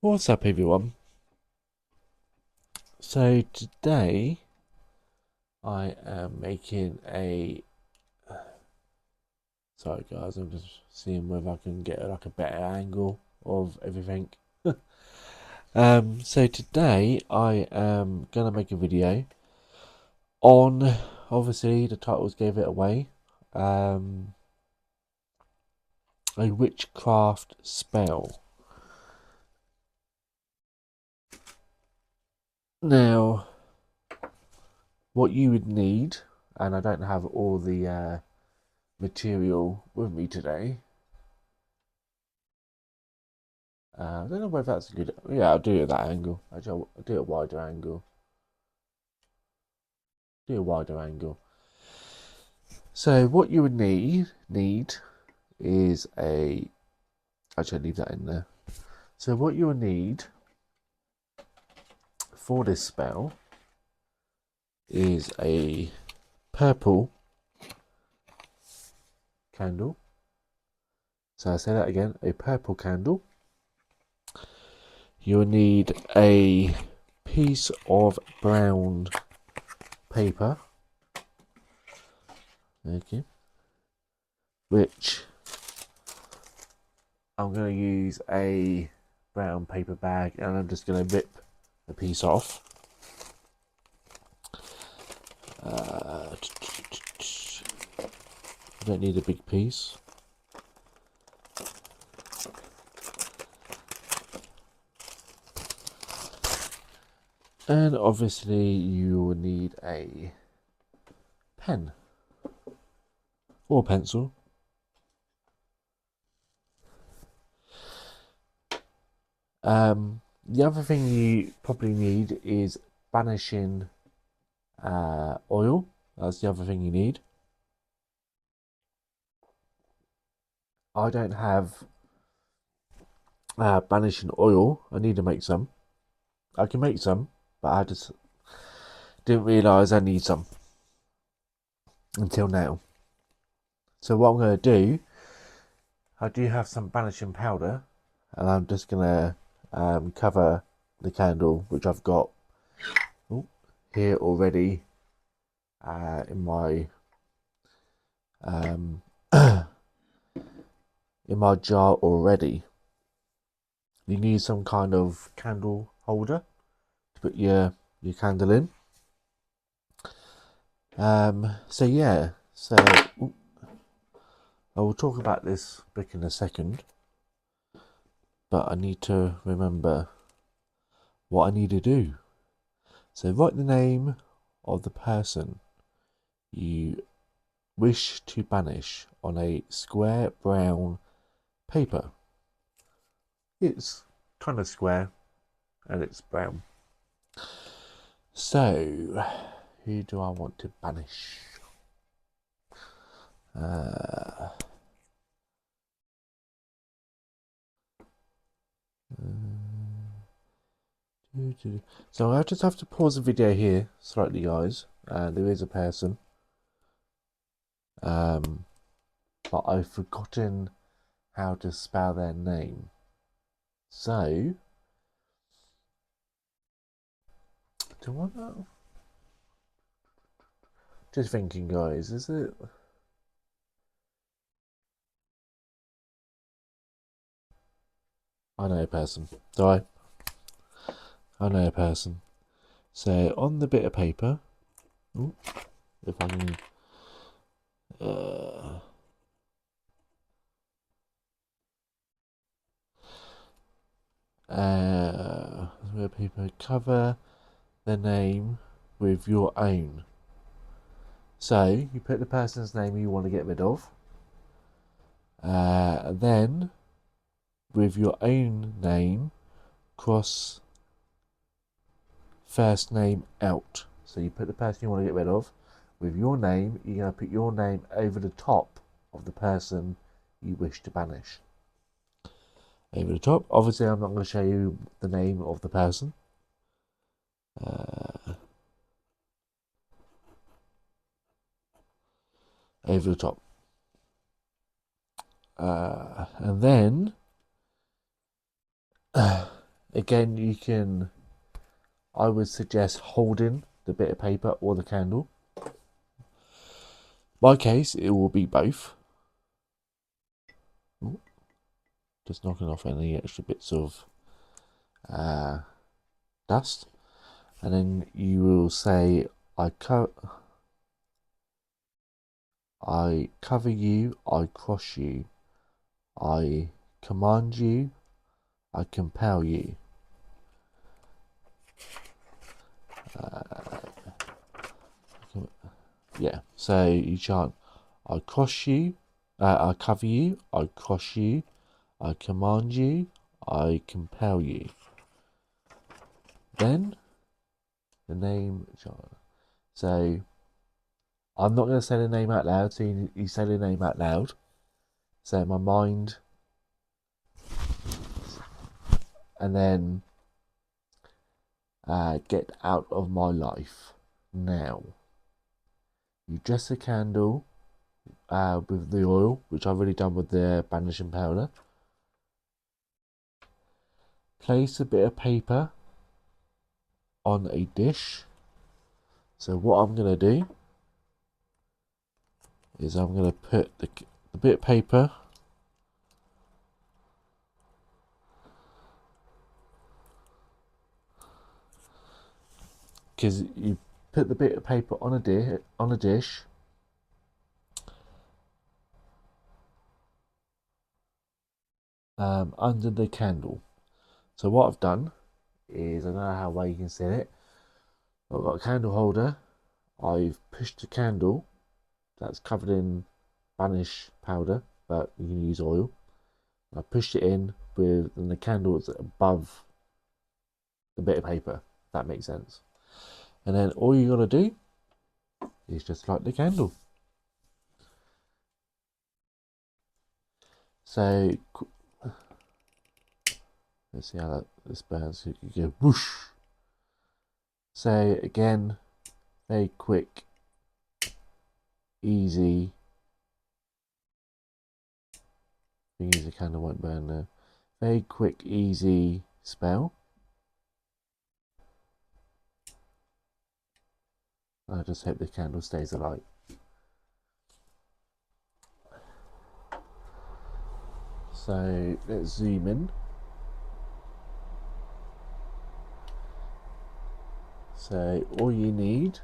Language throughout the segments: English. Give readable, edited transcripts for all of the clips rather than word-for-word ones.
What's up, everyone? So today I am making a. Sorry, guys, I'm just seeing whether I can get like a better angle of everything. So today I am gonna make a video on. Obviously, the titles gave it away. A witchcraft spell. Now, what you would need, and I don't have all the material with me today. I don't know whether that's a good. Yeah, I'll do it at that angle. Actually, I'll do a wider angle. Do a wider angle. So what you would need is a. Actually, leave that in there. So what you will need for this spell is a purple candle. So I say that again, a purple candle. You will need a piece of brown paper. Okay. Which I'm going to use a brown paper bag and I'm just going to rip a piece off. I don't need a big piece. And obviously you will need a pen or pencil. The other thing you probably need is banishing oil. That's the other thing you need. I don't have banishing oil. I need to make some. I can make some, but I just didn't realise I need some until now. So what I'm going to do, I do have some banishing powder, and I'm just going to cover the candle, which I've got here already in my in my jar already. You need some kind of candle holder to put your candle in. So yeah, so I will talk about this book in a second, but I need to remember what I need to do. So write the name of the person you wish to banish on a square brown paper. It's kind of square and it's brown. So, who do I want to banish? So I just have to pause the video here slightly, guys. There is a person, but I've forgotten how to spell their name. So, do I know? Just thinking, guys, is it? I know a person. Do I know a person. So on the bit of paper, if I can, paper, cover the name with your own. So you put the person's name you want to get rid of. Then with your own name, cross first name out. So you put the person you want to get rid of. With your name, you're going to put your name over the top of the person you wish to banish. Over the top. Obviously, I'm not going to show you the name of the person. Over the top. And then Again, you can, I would suggest holding the bit of paper or the candle. My case, it will be both. Ooh, just knocking off any extra bits of dust. And then you will say, I cover you, I cross you, I command you, I compel you. Yeah, so you chant, I cross you, I cover you, I cross you, I command you, I compel you. Then the name, so I'm not going to say the name out loud, so you say the name out loud. So my mind, and then get out of my life now. You dress a candle with the oil, which I've already done with the banishing powder. Place a bit of paper on a dish. So what I'm going to do is I'm going to put the bit of paper because you put the bit of paper on a dish. Under the candle. So what I've done is, I don't know how well you can see it. I've got a candle holder. I've pushed the candle that's covered in banish powder, but you can use oil. I pushed it in and the candle is above the bit of paper. If that makes sense. And then all you gotta do is just light the candle. So let's see how this burns. You go whoosh. So again, very quick, easy. Thing is, the candle won't burn now. Very quick, easy spell. I just hope the candle stays alight. So let's zoom in. So all you need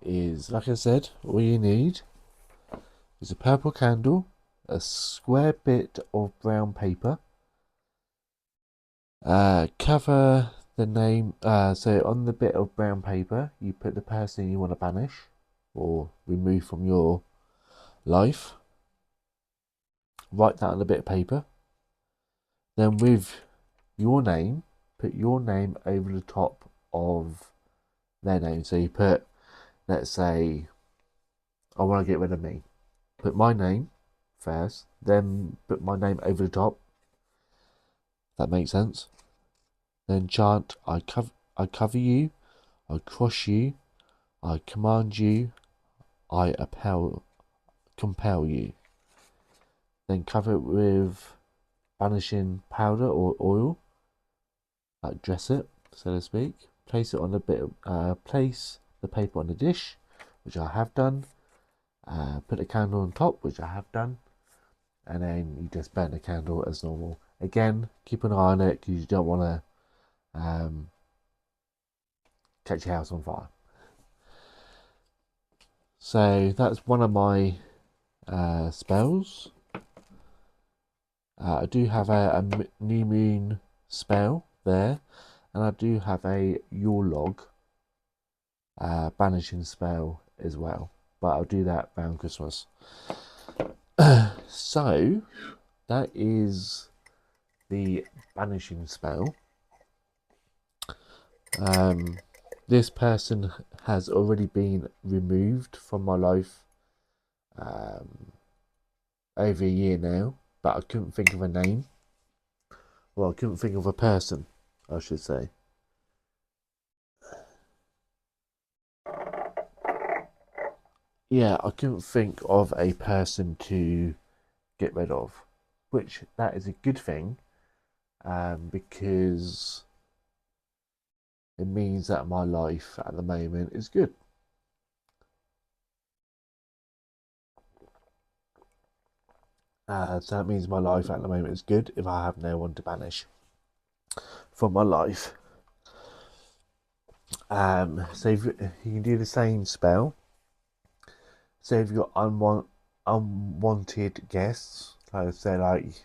is, like I said, all you need is a purple candle, a square bit of brown paper, cover the name, so on the bit of brown paper you put the person you want to banish or remove from your life. Write that on a bit of paper. Then with your name, put your name over the top of their name. So you put, let's say, I want to get rid of me. Put my name first, then put my name over the top. That makes sense. Then chant, I cover you, I cross you, I command you, I compel you. Then cover it with banishing powder or oil. Like dress it, so to speak. Place it on a bit of, place the paper on the dish, which I have done. Put a candle on top, which I have done. And then you just burn the candle as normal. Again, keep an eye on it because you don't want to catch your house on fire. So that's one of my spells. I do have a new moon spell there, and I do have a Yule log banishing spell as well, but I'll do that around Christmas. So that is the banishing spell. This person has already been removed from my life over a year now, but I couldn't think of a name. Well, I couldn't think of a person, I should say. Yeah, I couldn't think of a person to get rid of, which that is a good thing. because it means that my life at the moment is good. So that means my life at the moment is good if I have no one to banish from my life. So if you can do the same spell. So if you've got unwanted guests, like say like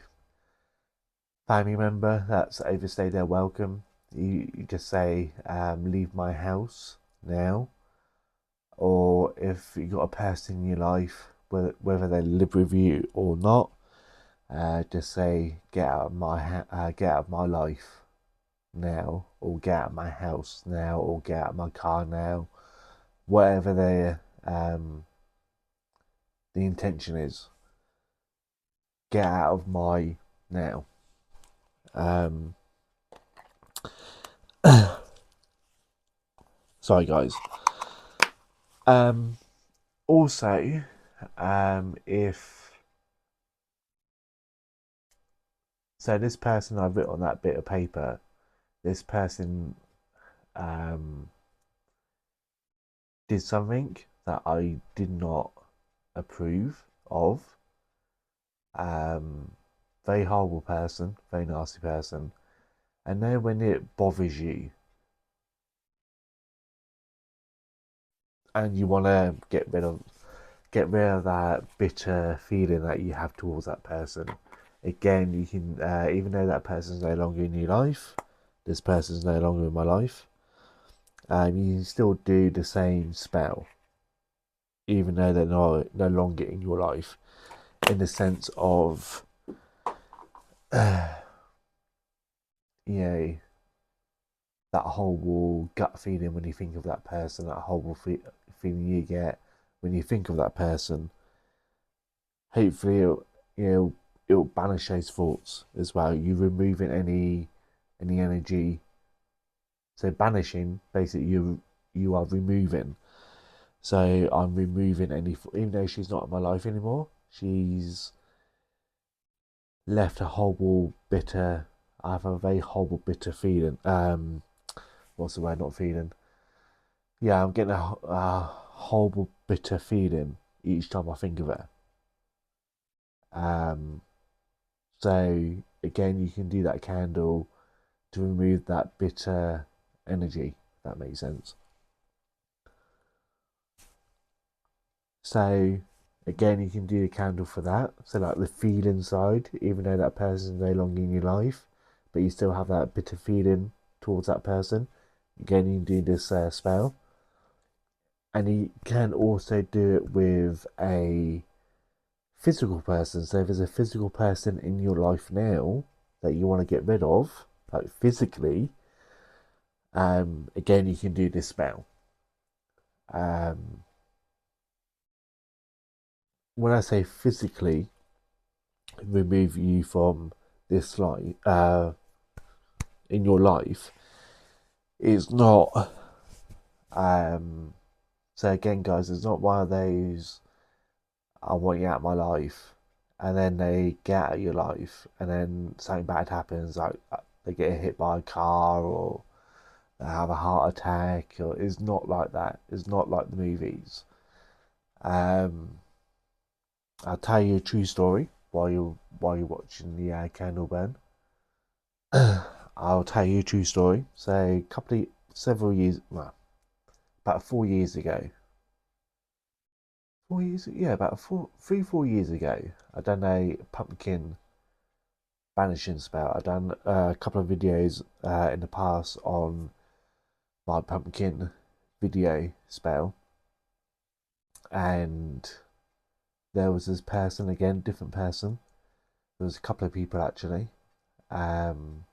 family member that's overstayed their welcome, you just say leave my house now. Or if you've got a person in your life, whether they live with you or not, just say get out of my life now, or get out of my house now, or get out of my car now, whatever the intention is. Get out of my now. Sorry, guys. Also, if so, this person I've written on that bit of paper. This person did something that I did not approve of. Very horrible person, very nasty person. And then when it bothers you and you want to get rid of that bitter feeling that you have towards that person, again, you can, even though that person's no longer in your life, this person's no longer in my life, you can still do the same spell, even though they're no longer in your life, in the sense of, you know, that horrible gut feeling when you think of that person, that horrible feeling you get when you think of that person. Hopefully, it'll banish those thoughts as well. You're removing any energy. So banishing, basically, you are removing. So I'm removing any, even though she's not in my life anymore, she's left a horrible, bitter. I have a very horrible, bitter feeling. What's the word? Not feeling. Yeah, I'm getting a horrible, bitter feeling each time I think of it. So again, you can do that candle to remove that bitter energy. If that makes sense. So again, you can do the candle for that. So like the feeling side, even though that person is no longer in your life, but you still have that bitter feeling towards that person. Again, you can do this spell. And you can also do it with a physical person. So if there's a physical person in your life now that you want to get rid of, like physically, again, you can do this spell. When I say physically remove you from this life, in your life, it's not. So again, guys, it's not one of those I want you out of my life, and then they get out of your life, and then something bad happens, like they get hit by a car or they have a heart attack, or it's not like that. It's not like the movies. I'll tell you a true story while you're watching the candle burn. I'll tell you a true story. So several years, well, about 4 years ago. 4 years, yeah, about 4 years ago, I done a pumpkin banishing spell. I done a couple of videos in the past on my pumpkin video spell, and there was this person again, different person. There was a couple of people actually, and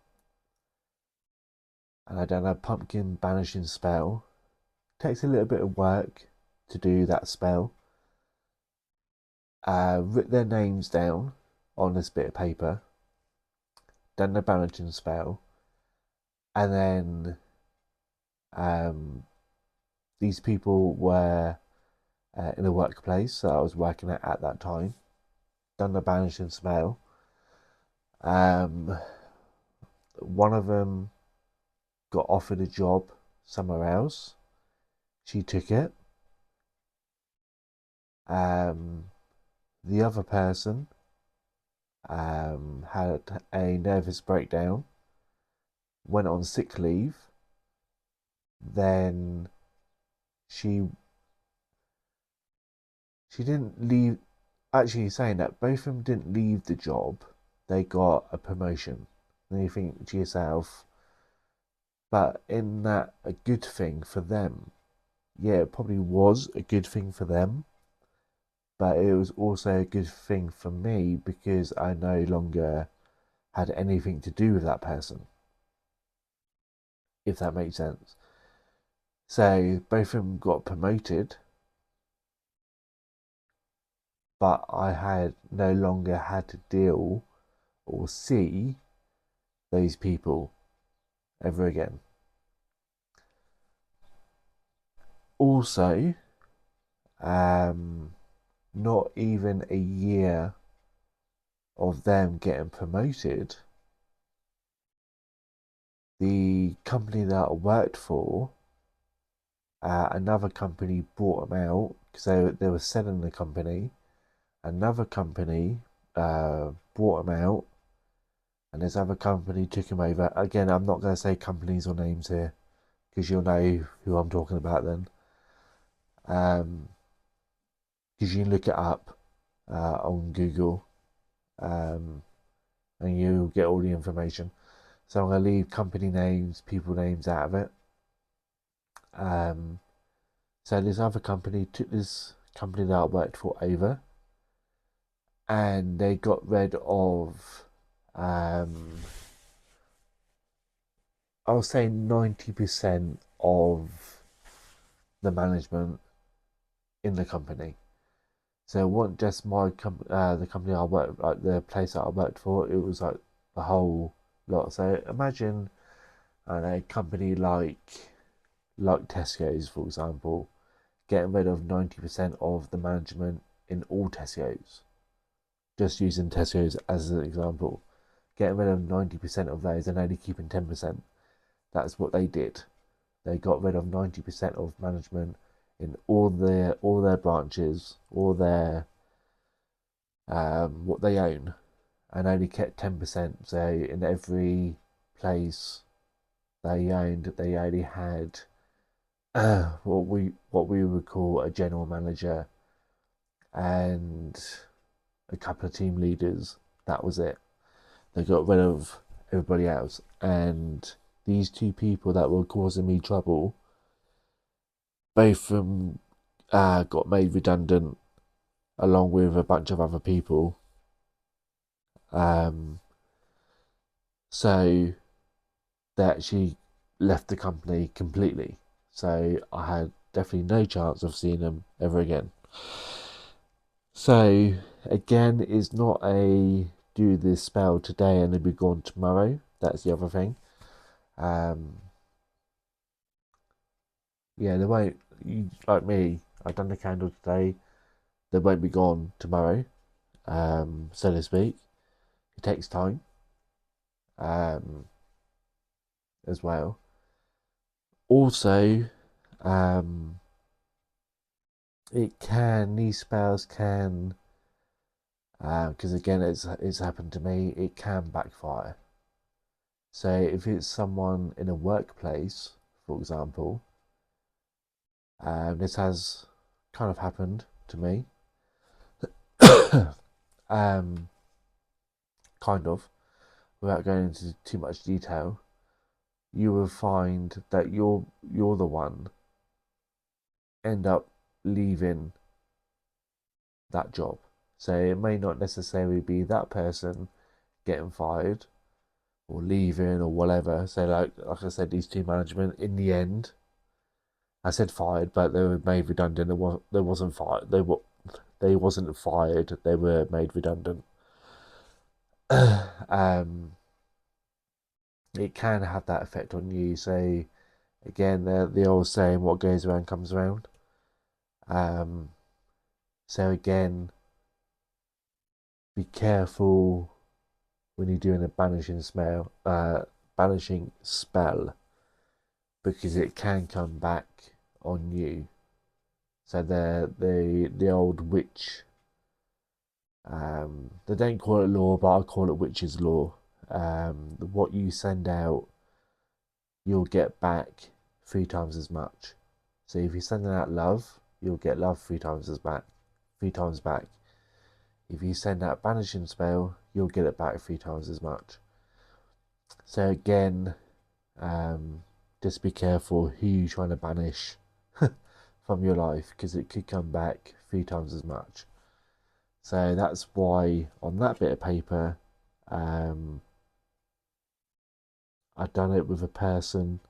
I done a pumpkin banishing spell. Takes a little bit of work to do that spell. Write their names down on this bit of paper. Done the banishing spell, and then these people were in a workplace that I was working at that time. Done the banishing spell. one of them got offered a job somewhere else. She took it. The other person had a nervous breakdown, went on sick leave. Then she didn't leave. Actually, saying that, both of them didn't leave the job. They got a promotion. And you think to yourself, but isn't that a good thing for them? Yeah, it probably was a good thing for them, but it was also a good thing for me because I no longer had anything to do with that person, if that makes sense. So both of them got promoted, but I had no longer had to deal or see those people ever again. Also, not even a year of them getting promoted, the company that I worked for, another company bought them out because they were selling the company. Another company bought them out, and this other company took them over. Again, I'm not going to say companies or names here because you'll know who I'm talking about then. Because you can look it up on Google, and you'll get all the information. So I'm going to leave company names, people names out of it. So this other company took this company that I worked for over, and they got rid of, I'll say 90% of the management in the company. So it wasn't just the company I worked, like the place that I worked for. It was like the whole lot. So imagine a company like Tesco's, for example, getting rid of 90% of the management in all Tesco's. Just using Tesco's as an example, getting rid of 90% of those and only keeping 10%. That's what they did. They got rid of 90% of management in all their branches, all their what they own, and only kept 10%. So in every place they owned, they only had what we would call a general manager and a couple of team leaders. That was it. They got rid of everybody else, and these two people that were causing me trouble, both of them got made redundant along with a bunch of other people. Um, so they actually left the company completely. So I had definitely no chance of seeing them ever again. So again, it's not a do this spell today and they'll be gone tomorrow. That's the other thing. Yeah, they won't. Like me, I've done the candle today. They won't be gone tomorrow, so to speak. It takes time, um, as well. Also, um, these spells can, because again, it's happened to me. It can backfire. So if it's someone in a workplace, for example, this has kind of happened to me. um, kind of, without going into too much detail, you will find that you're the one end up leaving that job. So it may not necessarily be that person getting fired or leaving or whatever. So like I said, these two management in the end, I said fired, but they were made redundant. They wasn't fired. They wasn't fired. They were made redundant. um, it can have that effect on you. So again, the old saying, "What goes around comes around." Um, so again, be careful when you're doing a banishing spell, because it can come back on you. So the old witch, they don't call it law, but I call it witch's law. What you send out, you'll get back 3 times as much. So if you're sending out love, you'll get love 3 times back. If you send out banishing spell, you'll get it back 3 times as much. So again, just be careful who you're trying to banish from your life, because it could come back 3 times as much. So that's why on that bit of paper, I've done it with a person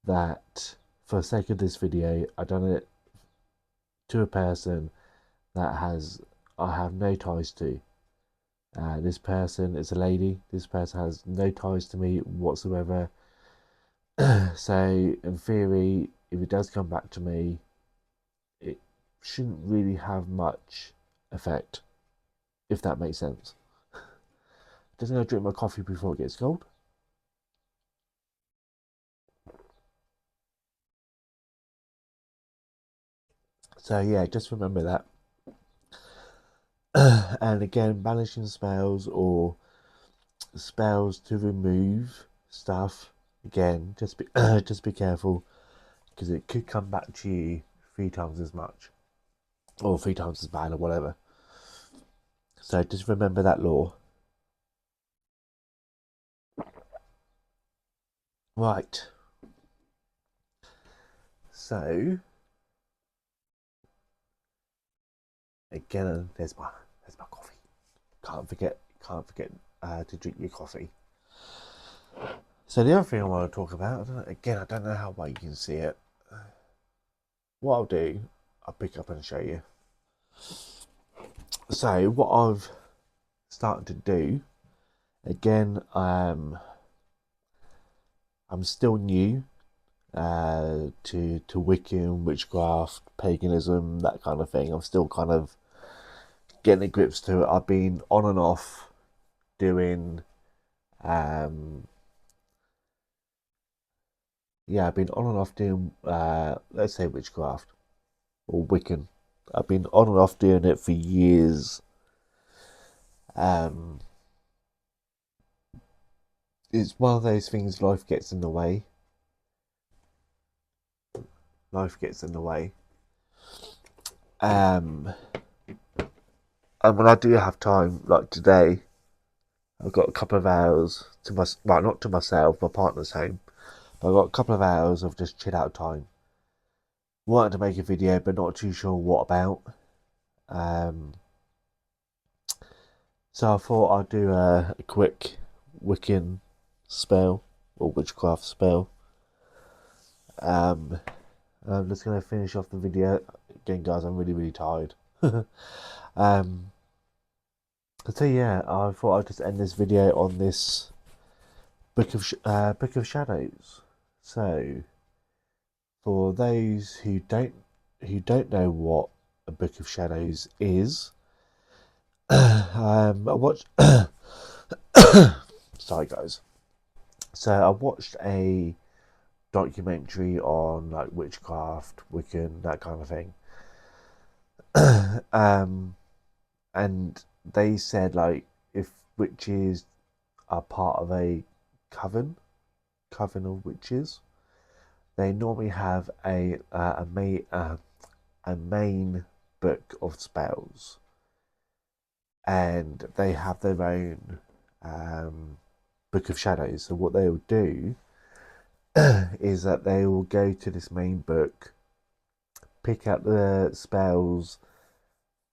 that, for the sake of this video, I've done it to a person that I have no ties to. This person is a lady. This person has no ties to me whatsoever. So in theory, if it does come back to me, it shouldn't really have much effect, if that makes sense. Just gonna drink my coffee before it gets cold. So yeah, just remember that. And again, banishing spells or spells to remove stuff, again, just be careful, because it could come back to you 3 times as much, or 3 times as bad, or whatever. So just remember that law. Right. So again, there's my coffee. Can't forget to drink your coffee. So the other thing I want to talk about, I don't know how well you can see it. What I'll do, I'll pick up and show you. So what I've started to do, again, I'm still new to wiccan, witchcraft, paganism, that kind of thing. I'm still kind of getting the grips to it. I've been on and off doing I've been on and off doing let's say witchcraft or wiccan. I've been on and off doing it for years. It's one of those things, life gets in the way. And when I do have time, like today, I've got a couple of hours to not to myself, my partner's home. But I've got a couple of hours of just chill out time. Wanted to make a video, but not too sure what about. So I thought I'd do a quick wiccan spell or witchcraft spell. I'm just going to finish off the video. Again, guys, I'm really tired. So yeah, I thought I'd just end this video on this Book of Shadows. So, for those who don't know what a Book of Shadows is, I watched. Sorry, guys. So I watched a documentary on like witchcraft, Wiccan, that kind of thing. And they said, like, if witches are part of a coven of witches, they normally have a main book of spells, and they have their own Book of Shadows. So what they will do is that they will go to this main book, pick out the spells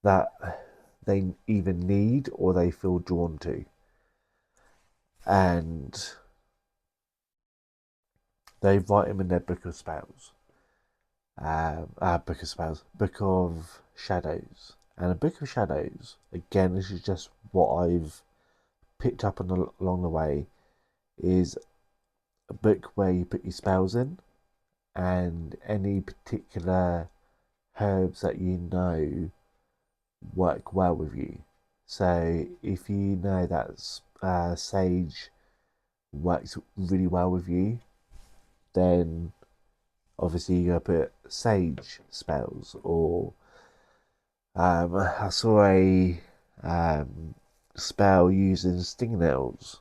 that they either need or they feel drawn to, and they write them in their book of spells. Book of Shadows. And a Book of Shadows, again, this is just what I've picked up along the way, is a book where you put your spells in and any particular herbs that you know work well with you. So if you know that sage works really well with you, then obviously you're gonna put sage spells, or I saw a spell using stinging nails,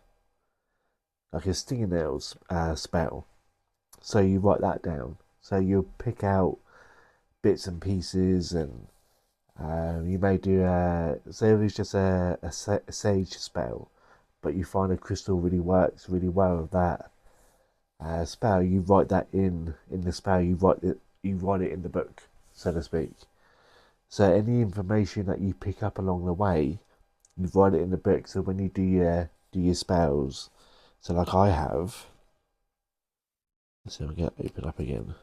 like a stinging nails spell. So you write that down. So you pick out bits and pieces, and you may do say it was just a sage spell, but you find a crystal really works really well with that spell. You write that in the spell. You write it in the book, so to speak. So any information that you pick up along the way, you write it in the book. So when you do your spells, so like I have. So we get open up again.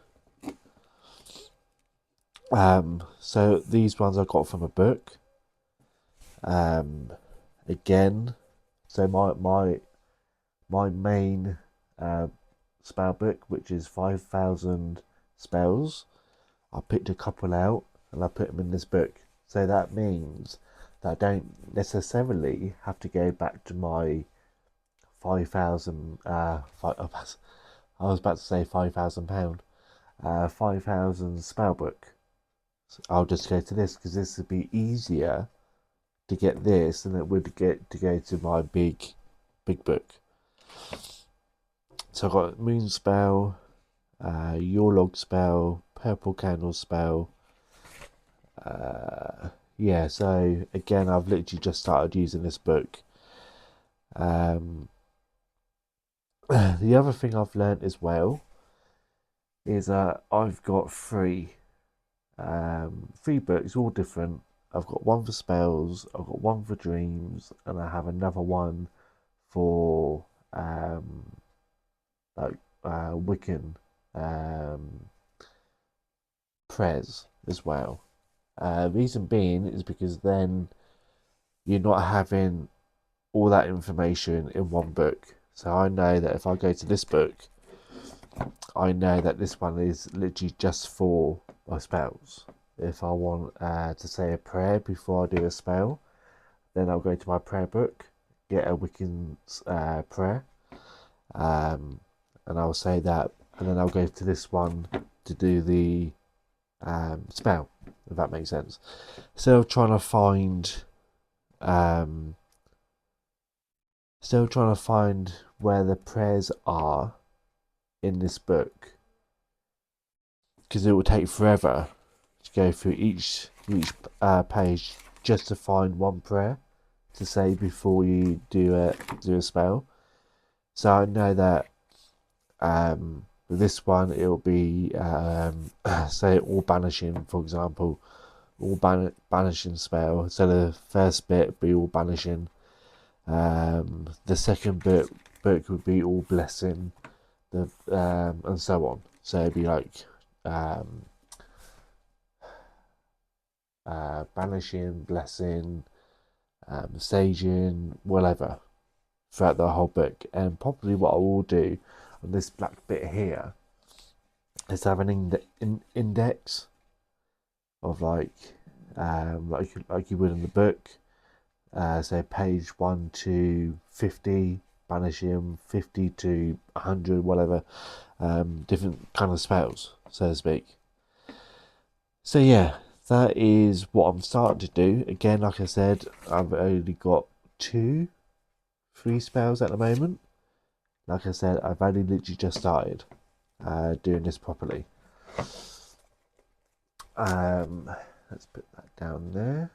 So these ones I got from a book. Again, so my main spell book, which is 5,000 spells, I picked a couple out and I put them in this book. So that means that I don't necessarily have to go back to my 5,000. I was about to say £5,000. 5,000 spell book. So I'll just go to this because this would be easier to get this than it would get to go to my big book. So I've got moon spell, your log spell, purple candle spell. Yeah, so again, I've literally just started using this book. The other thing I've learned as well is I've got three books, all different. I've got one for spells, I've got one for dreams, and I have another one for like wiccan prayers as well. Reason being is because then you're not having all that information in one book. So I know that if I go to this book, I know that this one is literally just for my spells. If I want to say a prayer before I do a spell, then I'll go to my prayer book, get a Wiccan's prayer, and I'll say that, and then I'll go to this one to do the spell, if that makes sense. Still trying to find where the prayers are in this book, because it will take forever to go through each page just to find one prayer to say before you do a spell. So I know that with this one it'll be say all banishing, for example, all banishing spell. So the first bit would be all banishing. The second book would be all blessing, and so on. So it'd be like banishing, blessing, saging, whatever, throughout the whole book. And probably what I will do on this black bit here is have an index of like you would in the book. So page 1 to 50, banishing, 50 to 100, whatever, different kind of spells, so to speak. So yeah, that is what I'm starting to do. Again, like I said, I've only got 3 spells at the moment. Like I said, I've only literally just started doing this properly. Let's put that down there.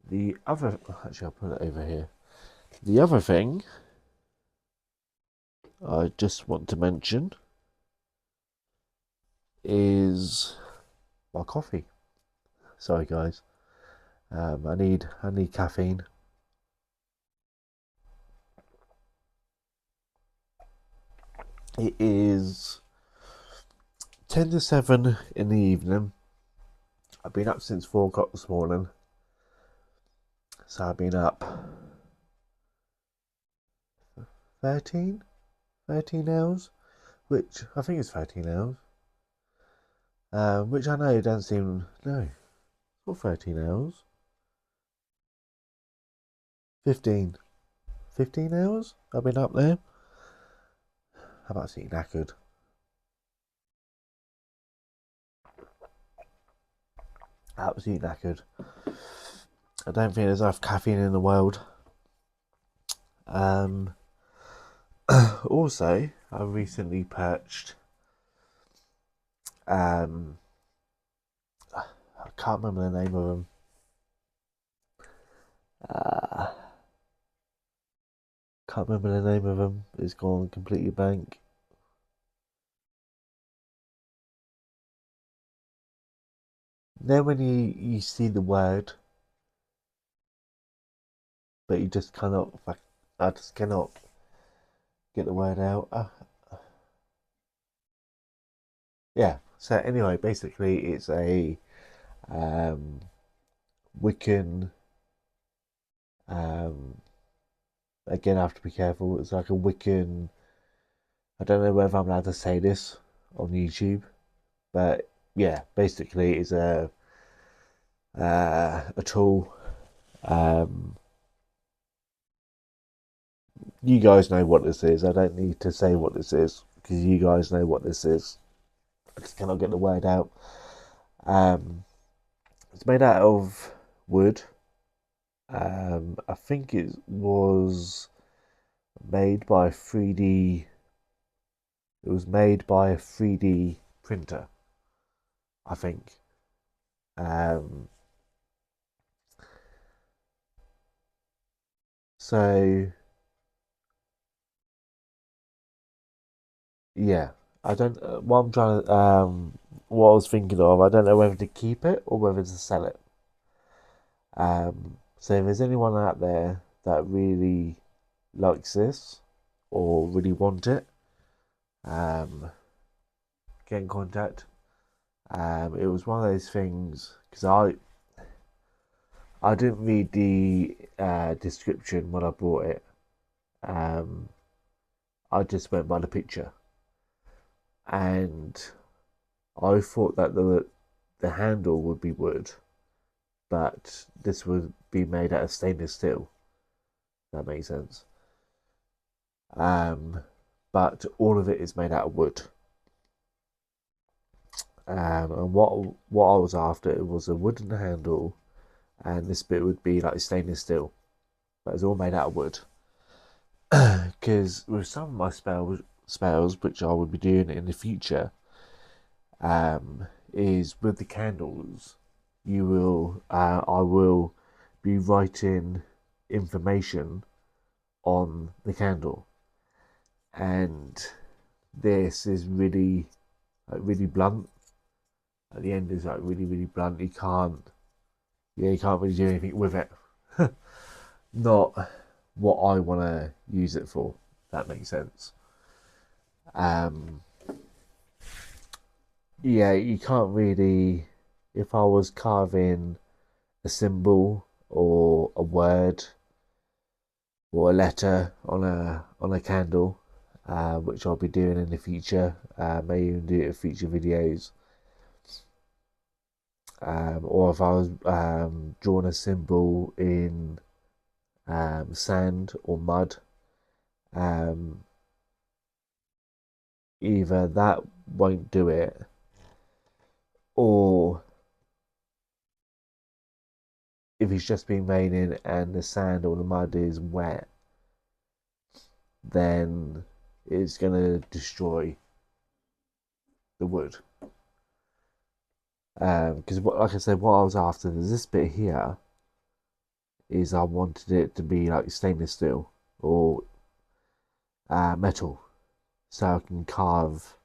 Actually, I'll put it over here. The other thing I just want to mention is my coffee. Sorry, guys. I need caffeine. It is 10 to 7 in the evening. I've been up since 4 o'clock this morning. So I've been up 13 hours, which I think is 13 hours. Which I know doesn't seem, no, it's not 13 hours. 15 15 hours I've been up there. I'm absolutely knackered. Absolutely knackered. I don't think there's enough caffeine in the world. Also, I recently purchased. I can't remember the name of them. Can't remember the name of them. It's gone completely blank. Then when you see the word, but you just cannot. I just cannot get the word out. Yeah. So anyway, basically, it's a wiccan. Again, I have to be careful. It's like a wiccan. I don't know whether I'm allowed to say this on YouTube, but yeah, basically, it's a tool. You guys know what this is. I don't need to say what this is because you guys know what this is. I just cannot get the word out. It's made out of wood. I think it was made by 3D. It was made by a 3D printer, I think. So yeah, I don't. What I'm trying to, what I was thinking of, I don't know whether to keep it or whether to sell it. So if there's anyone out there that really likes this or really want it, get in contact. It was one of those things because I didn't read the description when I bought it. I just went by the picture, and I thought that the handle would be wood, but this would be made out of stainless steel. That makes sense. But all of it is made out of wood. And what I was after was a wooden handle, and this bit would be like stainless steel, but it's all made out of wood. Because with some of my spells, which I would be doing in the future, is with the candles, I will be writing information on the candle, and this is really blunt. At the end is like really blunt. You can't really do anything with it. Not what I want to use it for. That makes sense. Yeah, you can't really. If I was carving a symbol or a word or a letter on a candle, which I'll be doing in the future, may even do it in future videos. Or if I was drawing a symbol in sand or mud, um, either that won't do it, or if it's just been raining and the sand or the mud is wet, then it's going to destroy the wood. Because like I said, what I was after is this bit here is I wanted it to be like stainless steel or metal, so I can carve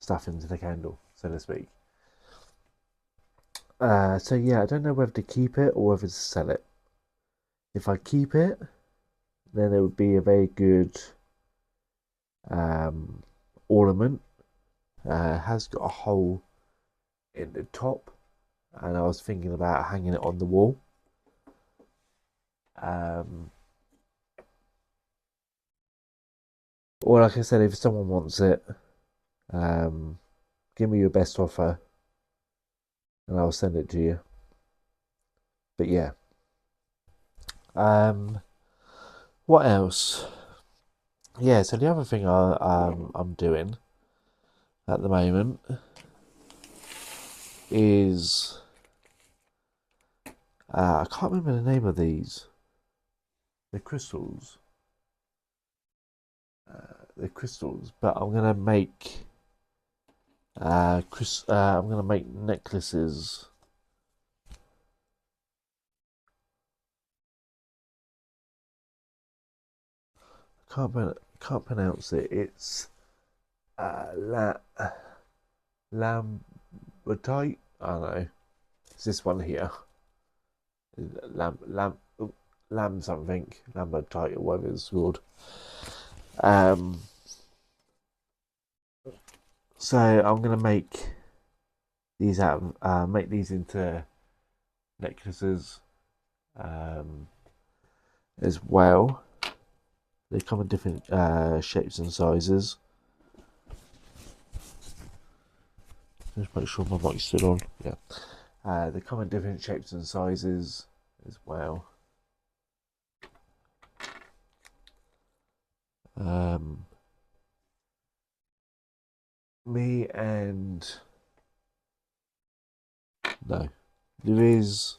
stuff into the candle, so to speak. So yeah, I don't know whether to keep it or whether to sell it. If I keep it, then it would be a very good ornament. It has got a hole in the top, and I was thinking about hanging it on the wall. Or like I said, if someone wants it, give me your best offer, and I'll send it to you. But yeah, What else? Yeah, so the other thing I'm doing at the moment is I can't remember the name of these. The crystals. The crystals, but I'm gonna make I'm gonna make necklaces. Can't pronounce it. It's lambotite. I don't know. It's this one here. Lamb something. Lambotite or whatever it's called. So I'm gonna make these make these into necklaces as well. They come in different shapes and sizes. Just make sure my mic's still on. Yeah. They come in different shapes and sizes as well. Me and no, there is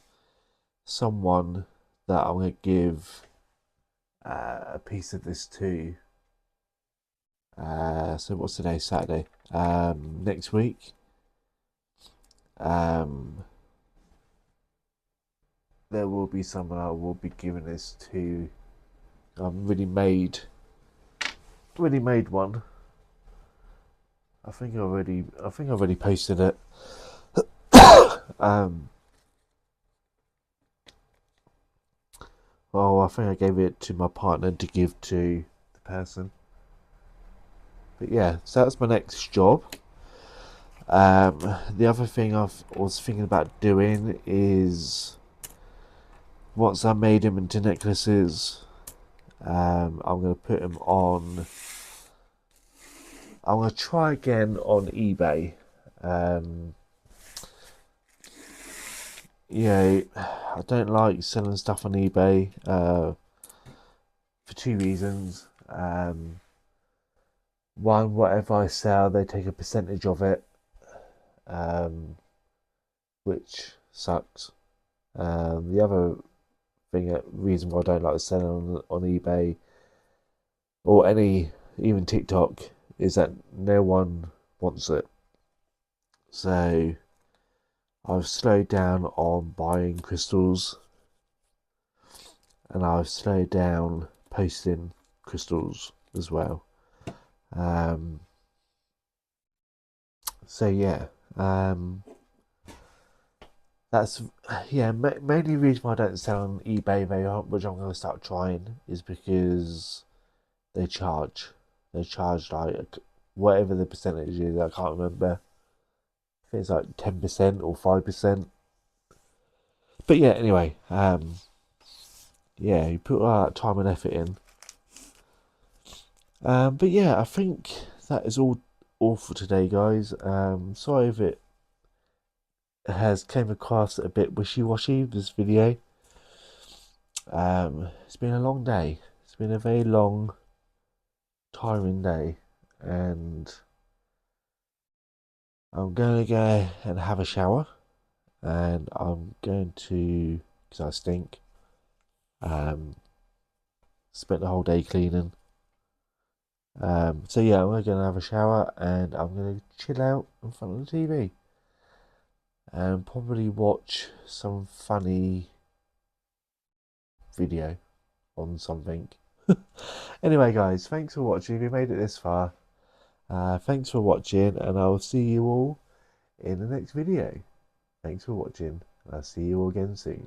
someone that I'm gonna give a piece of this to. So what's today? Saturday. Next week. There will be someone I will be giving this to. I've already made one. I think I already posted it. Well, I think I gave it to my partner to give to the person. But yeah, so that's my next job. The other thing I was thinking about doing is once I made them into necklaces, I'm going to put them on. I'm going to try again on eBay. Yeah, I don't like selling stuff on eBay for two reasons. One, whatever I sell, they take a percentage of it, which sucks. The other reason why I don't like selling on eBay or even TikTok is that no one wants it. So I've slowed down on buying crystals, and I've slowed down posting crystals as well. So yeah, that's mainly reason why I don't sell on eBay very often, which I'm going to start trying, is because they charge like whatever the percentage is. I can't remember. I think it's like 10% or 5%. But yeah, anyway, you put all that time and effort in. But yeah, I think that is all for today, guys. Sorry if it has came across a bit wishy-washy, this video. It's been a long day. It's been a very long, tiring day, and I'm going to go and have a shower, and I'm going to, because I stink, spent the whole day cleaning. So yeah, I'm going to go and have a shower, and I'm going to chill out in front of the TV and probably watch some funny video on something. Anyway, guys, thanks for watching. If you made it this far, thanks for watching, and I'll see you all in the next video. Thanks for watching, and I'll see you all again soon.